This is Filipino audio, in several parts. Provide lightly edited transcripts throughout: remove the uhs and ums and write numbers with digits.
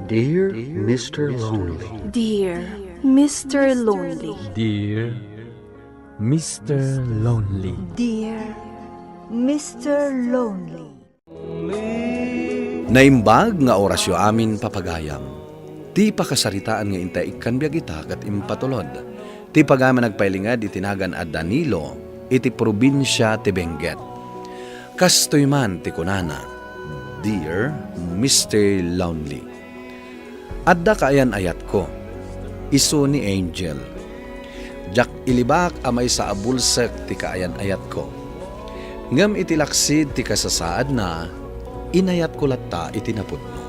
Dear Mr. Lonely. Dear Mr. Lonely. Dear Mr. Lonely. Dear Mr. Lonely. Naimbag nga orasyo amin papagayam. Ti pakasaritaan nga intay ikan biag ita kat impatulod. Ti pagaman nagpailingad itinagan at Danilo iti probinsya ti Benguet. Kastoy man ti kunana, Dear Mr. Lonely. Adda kaayan ayat ko, iso ni Angel. Jak ilibak amay sa abulsek ti kaayan ayat ko. Ngam itilaksid ti kasasaad na, inayat ko latta itinapudno.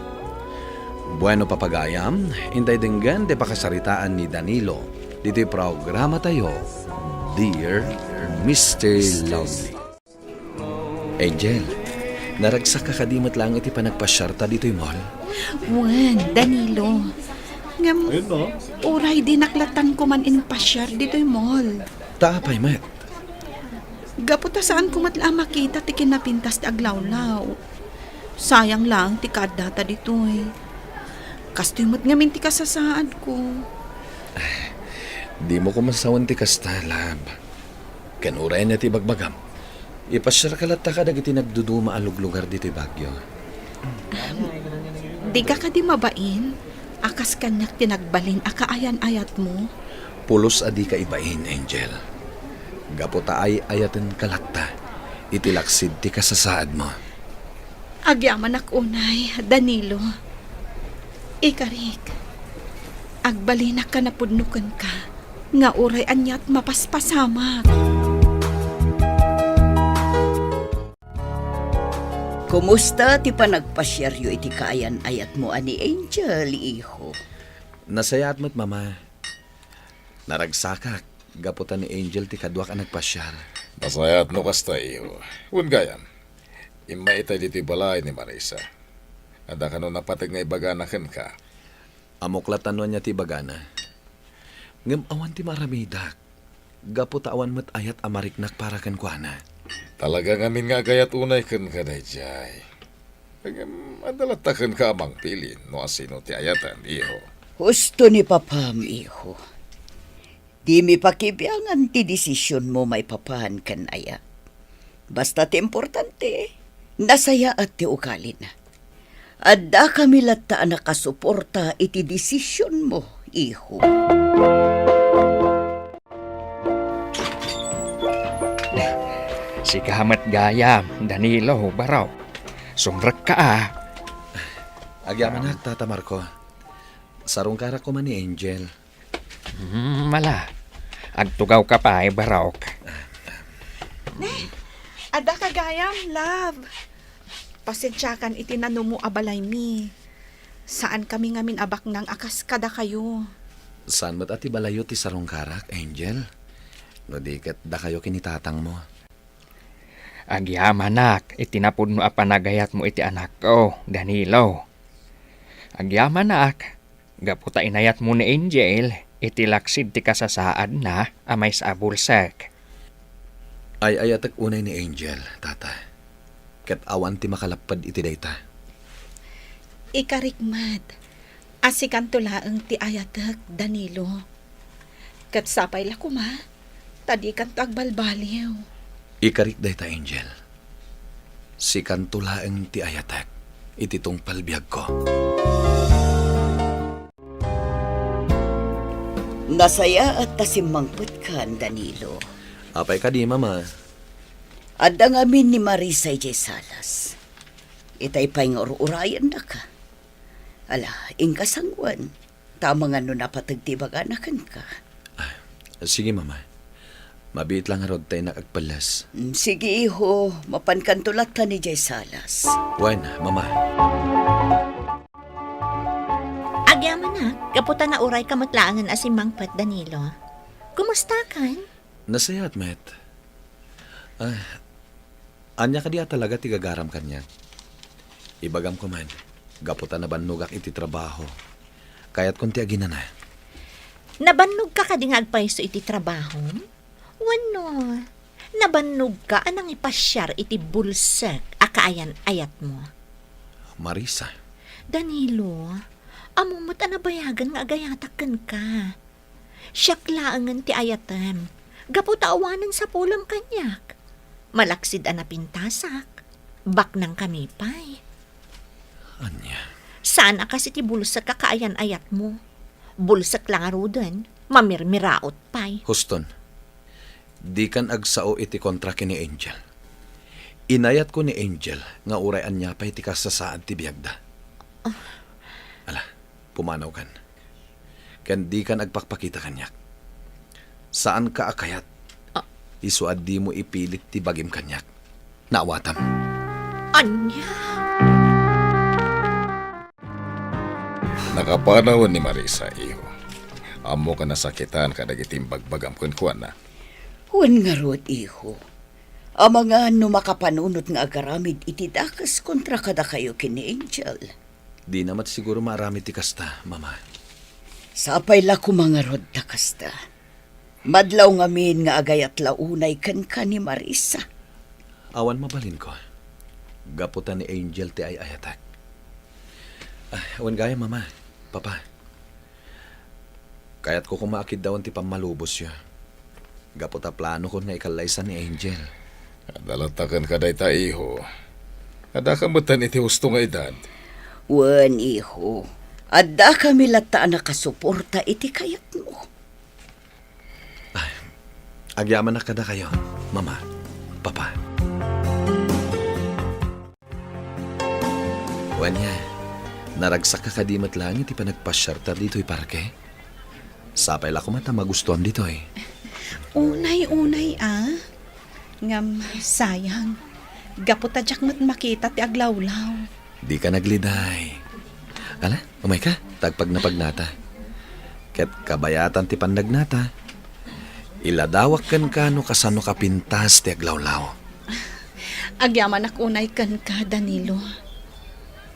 Bueno papagayam, intay dinggan di pakasaritaan ni Danilo. Dito'y programa tayo, Dear Mr. Lonely. Angel, naragsak ka kadimot lang iti panagpasyarta dito'y mall. Wan, Danilo. Ngam, uray di naklatan ko man in pasyar dito'y mall. Taapay, met. Gaputa saan ko matla makita ti kinapintas ti aglawlaw. Sayang lang ti kadata dito'y. Kastoy mo't ngamin ti kasasaad ko. Di mo ko masawan ti kastalab. Kanuray na ti bagbagam. Ipasyar ka latta ka dagiti nagduduma alug lugar dito'y Bagyo. Di ka di mabain? Akas kanyak tinagbalin akaayan-ayat mo? Pulos adi ka ibain, Angel. Gaputa ay ayaten kalatta. Itilaksid ti kasasaad mo. Agyaman ak unay, Danilo. Ikarik, agbalinak ka na pudnukan ka, nga uray anyat mapaspasamak. Kumusta ti panagpasyeryo iti kaayan ayat mo ani Angel, iho? Nasayat mo't, mama. Naragsakak. Gaputan ni Angel ti kadwak ang nagpasyar. Masayat no kasta iyo. Un gayam. Ima itay diti balay ni Marisa. Ada ka no napatig nga ibaganakan ka. Amuklatan niya ti bagana. Ngam awan ti maramidak. Gaputa awan mo't ayat amariknak para kan kuana. Talaga ngamin nga gayat unay kan ka na jay. Adalatakan ka amang pilin no asino ti ayatan, iho. Husto ni papam, iho. Di mi pakibiangan ti desisyon mo may papahan kan aya. Basta ti importante, nasaya at ti ukalin. Adda kami latta nakasuporta iti desisyon mo, iho. Si kahamat gayam, Danilo, baraw. Sumrak ka Agyaman na, Tata Marco. Sarong karak ko man ni Angel. Mala. Agtugaw ka pa baraw. Ada kagayam, love. Pasensyakan itinano mo abalay mi. Saan kami ngamin abak ng akas kada kayo? Saan mo't ati balayo ti sarong karak, Angel? No di kat da kayo kinitatang mo. Agyamanak, itinapod mo apanagayat mo iti anak ko, Danilo. Agyamanak, gaputa inayat mo ni Angel, itilaksid ti kasasaad na amay sa abulsek. Ay ayatak unay ni Angel, Tata. Kat awan ti makalapad iti dayta. Ikarikmad, asikan tulaang ti ayatek, Danilo. Kat sapay la kuma, tadi kan tagbalbaliw. Ikarik dayta, Angel. Si kantulaeng ti ayatak, ititong palbiag ko. Nasaya at tasimangput kan, Danilo. Apay ka di, Mama. Adda ngamin ni Marisa J. Salas. Itay pa'y urayan na ka. Ala, ingkasangwan. Tama nga no napatagtibaganakan ka. Sige, Mama. Mabit lang harod tayo nakagpalas. Sige, iho. Mapankantulat ka ni J. Salas. Wen, Mama. Agyaman na, kaputa na uray ka matlaangan asimangpat, Danilo. Kumusta kan? Nasayat, Met. Anya ka diya talaga tigagaram kanya. Ibagam ko man, gaputa na banugak iti trabaho. Kaya't kunti agina na. Nabannog ka kadingag pa iso iti trabaho? Wano, nabannog ka anang ipasyar iti bulsek akaayan ayat mo. Marisa. Danilo, Amumot anabayagan nga agayatakan ka. Siyak laangan ti ayatan. Gaputawanan sa pulang kanyak. Malaksid anapintasak. Bak ng kamipay. Anya, Sana kasi ti bulsak kakaayan ayat mo. Bulsak lang arudan. Mamirmiraot pay. Huston, di kan agsao iti kontra ni Angel. Inayat ko ni Angel nga urayan niya pa iti kasasaan ti biyagda. Ala, pumanaw kan. Kan di kan agpakpakita kanyak. Saan ka akayat? Isuad di mo ipilit ti bagim kanyak. Naawatam. Anya? Nakapanahon ni Marisa, iho. Amo ka nasakitan ka nagiting bagbagam kuan na. Huwag nga rod, iho. Ang mga makapanunot nga agaramid itidakas kontra kada kayo kini Angel. Di namat siguro marami ti kasta, mama. Sapay la ko mga rod takasta. Madlaw nga min nga agayat launay kan ka ni Marisa. Awan mabalin ko. Gaputan ni Angel ti ay ayatak. Awan gaya, mama. Papa. Kaya't ko kumakid daw ti pamalubos siya. Gaputa plano ko nga ikalaysan ni Angel. Adalatakan ka dayta, iho. Ada kamutan iti husto nga edad. Wan, iho. Adda kami lata nakasuporta iti kayat mo. Agyaman na kada kayo, mama, papa. Wanya, naragsak ka kadimat lang iti panagpasyarta dito'y parke. Sapay la ko mata magustuhan dito'y. Unay-unay Ngam, sayang. Gaputadyak mat makita ti aglawlaw. Di ka nagliday. Ala, umay ka, tagpag na pagnata. Ket kabayatan ti pandagnata. Iladawak kan kano kasano ka pintas ti aglawlaw. Agyaman ak unay kan ka, Danilo.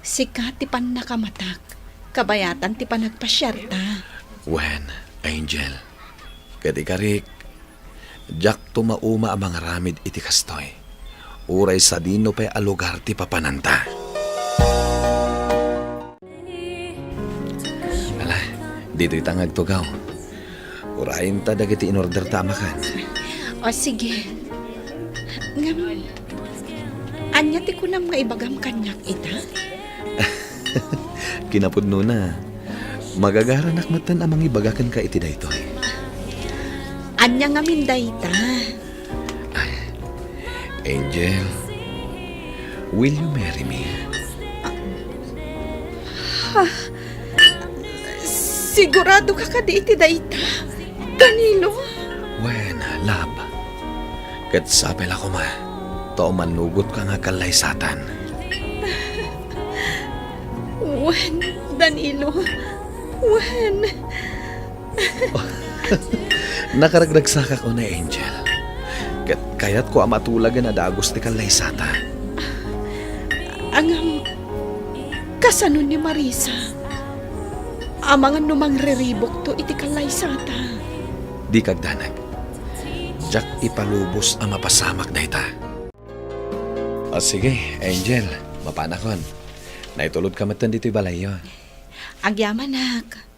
Sika ti pan nakamatak. Kabayatan ti panagpasyarta. Wen, Angel. Kadi karik. Jak tumauma ang mga ramid iti kastoy. Uray sa dino pa'y alugar ti papananta. Ala, dito'y tangag tugaw. Urayin ta dagiti in order tamakan. O sige. Ngam, anya ti kunam nga ibagam kanyak ita? Kinapudno na. Magagaran akmatan amang ibagakan ka iti daytoy. Anya nga minday ita? Angel, will you marry me? Sigurado ka kadi iti dayta, Danilo? Wen, lab. Kat sapel ako ma. To manugot ka nga kalaysatan. Wen, Danilo. Wen. Nakaragdagsak ako na Angel. Kaya't ko amatulagan na dagos ti kalaysata. Angam, kasano ni Marisa? Amangan numang riribok to iti kalaysata. Di kagdanag. Jak ipalubos ang mapasamak na ita. O sige, Angel, mapanakon. Naitulod ka matan dito'y balayon. Agyamanak.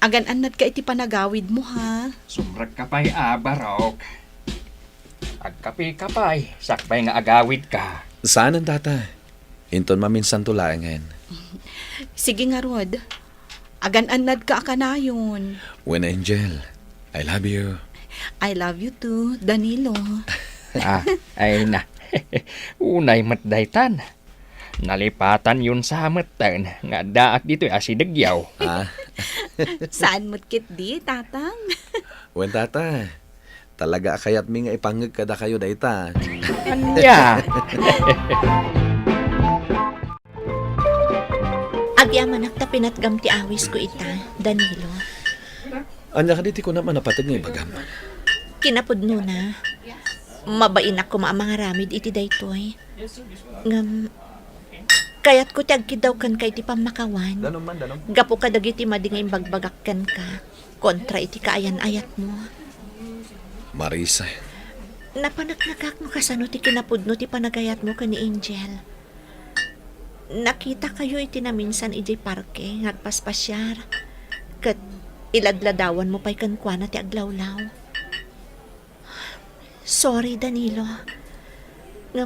Agan-anad ka iti panagawid mo, ha? Sumrag kapay, barok. Agkapi kapay, sakbay nga agawid ka. Saan ang tata? Hinton maminsan tulangan. Sige nga, Rod. Agan-anad ka akanayon. When Angel, I love you. I love you too, Danilo. Ay na. Unay matdaytan. Nalipatan yun sa hamatan. Nga daak dito asidagyaw. Saan mo't kit di, tatang? When tata, talaga kayat mi nga ipangag kada kayo dayta. Kanya. Agyaman ak tapinatgam ti awis ko ita, Danilo. Anya ka diti ko naman napatag nga ibagam. Kinapudno na. Mabain ako mga ramid iti daytoy. Ngam, kayat ko tiyagkid daw kan kay ti pamakawan. Danom man, danom. Gapo ka dagiti madi nga imbagbagakkan ka. Kontra iti kaayan ayat mo. Marisa, Napanaknakak mo kasano ti kinapudno ti panagayat mo ka ni Angel. nakita kayo iti na minsan iti parke, ngagpaspasyar. Kat iladladawan mo pa'y kankwana ti aglawlaw. Sorry, Danilo. Nga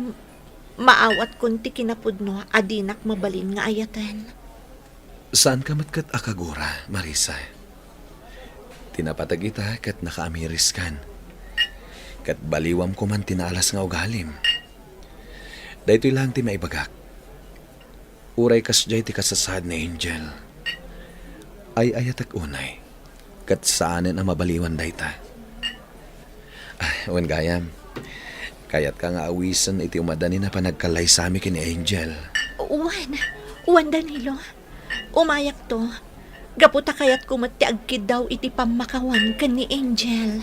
maawat kun ti kinapudno, adinak mabalin nga ayaten. Saan ka matkat akagura, Marisa? Tinapatag ita kat nakaamiris kan. Kat baliwam ko man tinaalas nga ugalim. Dahito lang ti maibagak. Uray kas jay ti kasasad ni Angel. Ay ayatak unay. Kat saanin ang mabaliwan dayta. Wan gayam. Kayat ka nga awisan iti umadani na panagkalay sa amin kini Angel. Uwan Danilo. Umayak to. Gaputa kayat kumati agkid daw iti pamakawan kan ni Angel.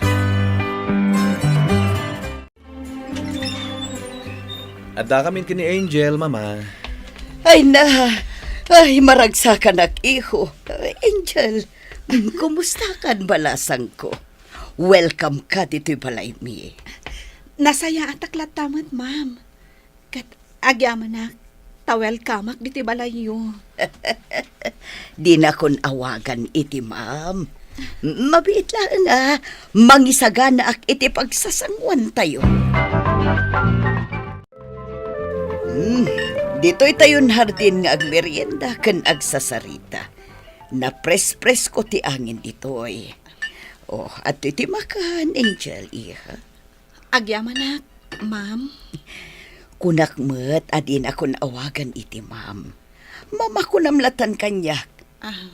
Adda kami kini Angel, mama. Ay maragsakan ak iho. Angel, kumusta kan balasang ko? Welcome ka dito'y balay mi. Nasaya ataklat tamat, ma'am. Kat agyaman na, ta-welcome ak diti balayo. Di na kon awagan iti ma'am. Mabiit lang mangisagana ak iti pagsasangwan tayo. Dito'y tayon hardin nga agmerienda kan agsasarita. Na pres-pres ko ti angin dito'y. Oh, at iti makan, Angel, iha. Agyaman na, ma'am. Kunak met, adin akon awagan iti ma'am. Mama ko namlatan kanyak.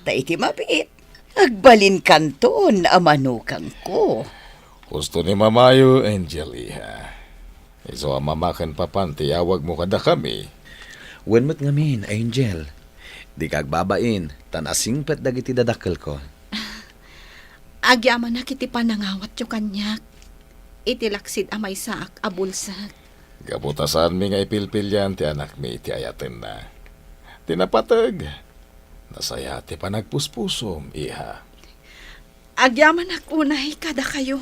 Ta iti mabiit. Agbalin kanton, amanukang ko. Gusto ni Mamayo, Angel, iha. Iso ang mamakan papanti, awag mo kada kami. Wen mo't ngamin, Angel. Di kagbabain, tanasing pet dagiti dadakkel ko. Agyaman na kiti panangawat yung kanyak. Itilaksid amay saak abulsak. Gabutasan mi nga ipilpilyan ti anak mi iti ayaten na. Tinapatag. Nasaya ti panagpuspusom, iha. Agyaman na unay kada kayo.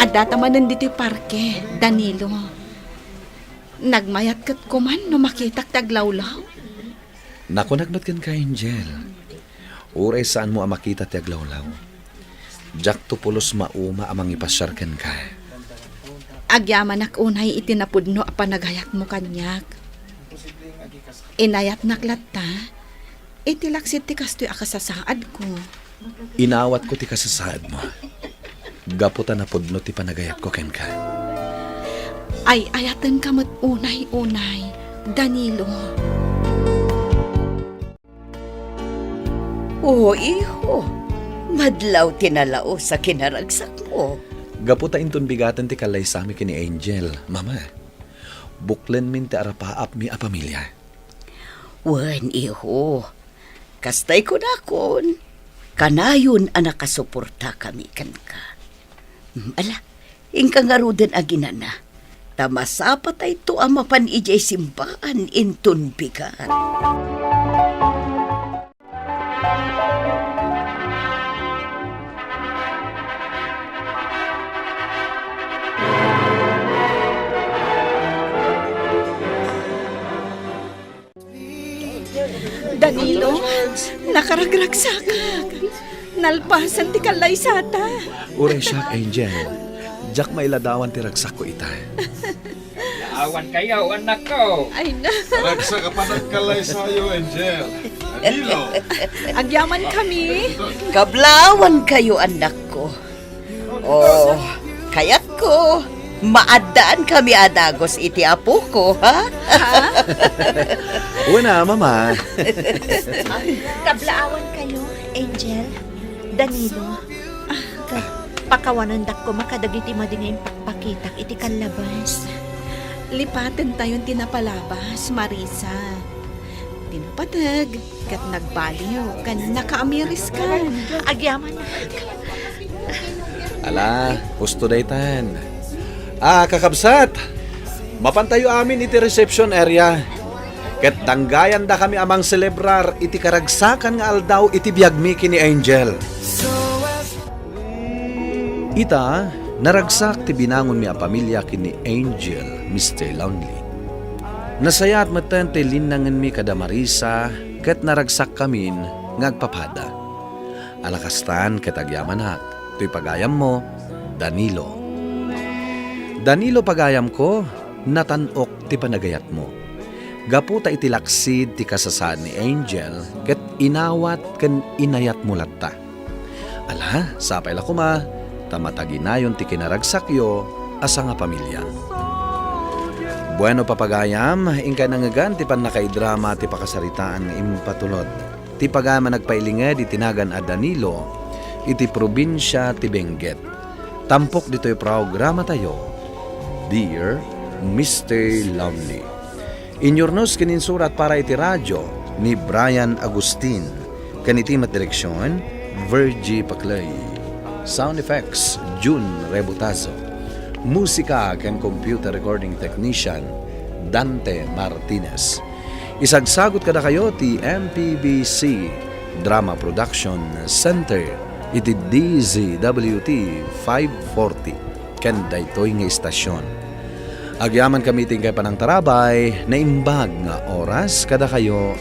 Addatamanan dito'y parke, Danilo. Nagmayat kat kuman no makitak taglawlaw. Nakunagmat kan ka, Angel. Uray saan mo makita ti aglawlaw. Jak to pulos mauma amang ipasyar kan ka. Agyaman ak unay itinapudno a panagayat mo kanyak. Inayat naklatta, itilaksit ti kastoy akasasaad ko. Inawat ko ti kasasaad mo. Gaputan na pudno ti panagayat ko ken ka. Ay ayatan ka mat unay-unay, Danilo. Oo, iho. Madlaw tinalao sa kinaragsak mo. Gaputa inton bigatan ti kalay sami kini Angel, mama. Buklen min ti arapaap mi a pamilya. Wan, iho. Kastay ko na kon. Kanayon ang nakasuporta kami kan ka. Ala, ingka nga rudan aginana. Tamasapat ay to ang mapan ijay simbaan inton bigat. Danilo, nakaragragsakak. Nalpasan ti kalay sata. Uray siya, Angel. Jak mailadawan ti ragsak ko ita. Naawan kayo, anak ko. Ay na, Ragsa ka pa nagkalay sa'yo, Angel. Danilo. agyaman kami. Kablawan kayo, anak ko. Oh, kayat ko. Maadaan kami adagos iti apo ko, ha? Una, mama. Kablaawan kayo, Angel, Danilo. Pakawanan dak ko makadagiti madingay pakpakitak iti kanlabas. Lipaten tayon tinapalabas, Marisa. Tinapatag, kat nagbaliw, kan nakaamiris ka. Agyaman na. Ala, gusto daytan. Kakabsat. Mapantayo amin iti reception area. Ket tanggayan da kami amang celebrar iti karagsakan nga aldaw iti biagmi kini Angel. Ita, Naragsak ti binangon mi a pamilya kini Angel, Mr. Lonely. Nasaya at matan ti linangan mi kada Marisa ket naragsak kamin ngagpapada. Alakastan ket agyaman hak, to'y pagayam mo, Danilo. Danilo pagayam ko, natanok ti panagayat mo. Gaputa iti laksid ti kasasaan ni Angel ket inawat ken inayat mo latta. Ala, sapay la kuma, tamataginayon ti kinaragsakyo asa nga pamilya. Bueno papagayam, ingka nangagan ti panakaidrama ti pakasaritaan nga impatulod. Ti pagama nagpailinged itinagan a Danilo, iti probinsya ti Benguet. Tampok dito'y programa tayo, Dear Mr. Lonely. Inyornos kininsurat para iti radyo ni Brian Agustin. Kaniti direksyon, Virgie Paclay. Sound effects, June Rebutazo. Musika ken computer recording technician, Dante Martinez. Isagsagot kada kayo ti MPBC Drama Production Center iti DZWT 540 ken daytoy nga istasyon. Agyaman kami tingkay panang tarabay na imbag nga oras kada kayo